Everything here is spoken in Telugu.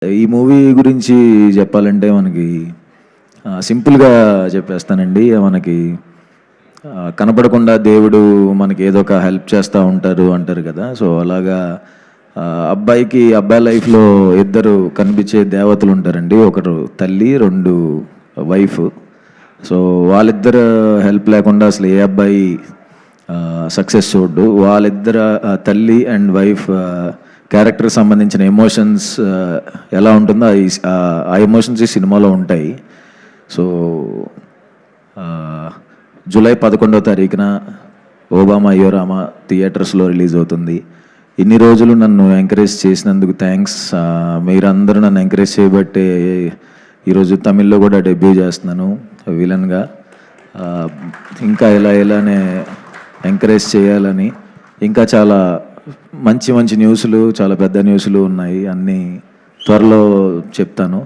ఈ మూవీ గురించి చెప్పాలంటే మనకి సింపుల్గా చెప్పేస్తానండి. మనకి కనపడకుండా దేవుడు మనకి ఏదో ఒక హెల్ప్ చేస్తూ ఉంటారు అంటారు కదా. సో అలాగా అబ్బాయి లైఫ్లో ఇద్దరు కనిపించే దేవతలు ఉంటారండి. ఒకరు తల్లి, రెండు వైఫ్. సో వాళ్ళిద్దరు హెల్ప్ లేకుండా అసలు ఏ అబ్బాయి సక్సెస్ చూడ్డు. వాళ్ళిద్దరు తల్లి అండ్ వైఫ్ క్యారెక్టర్కి సంబంధించిన ఎమోషన్స్ ఎలా ఉంటుందో ఆ ఎమోషన్స్ ఈ సినిమాలో ఉంటాయి. సో జూలై 11వ తారీఖున ఓబామా అయ్యో రామ థియేటర్స్లో రిలీజ్ అవుతుంది. ఇన్ని రోజులు నన్ను ఎంకరేజ్ చేసినందుకు థ్యాంక్స్. మీరందరూ నన్ను ఎంకరేజ్ చేయబట్టే ఈరోజు తమిళ్లో కూడా డెబ్యూ చేస్తున్నాను విలన్గా. ఇంకా ఇలానే ఎంకరేజ్ చేయాలని, ఇంకా చాలా మంచి న్యూస్లు, చాలా పెద్ద న్యూస్లు ఉన్నాయి, అన్నీ త్వరలో చెప్తాను.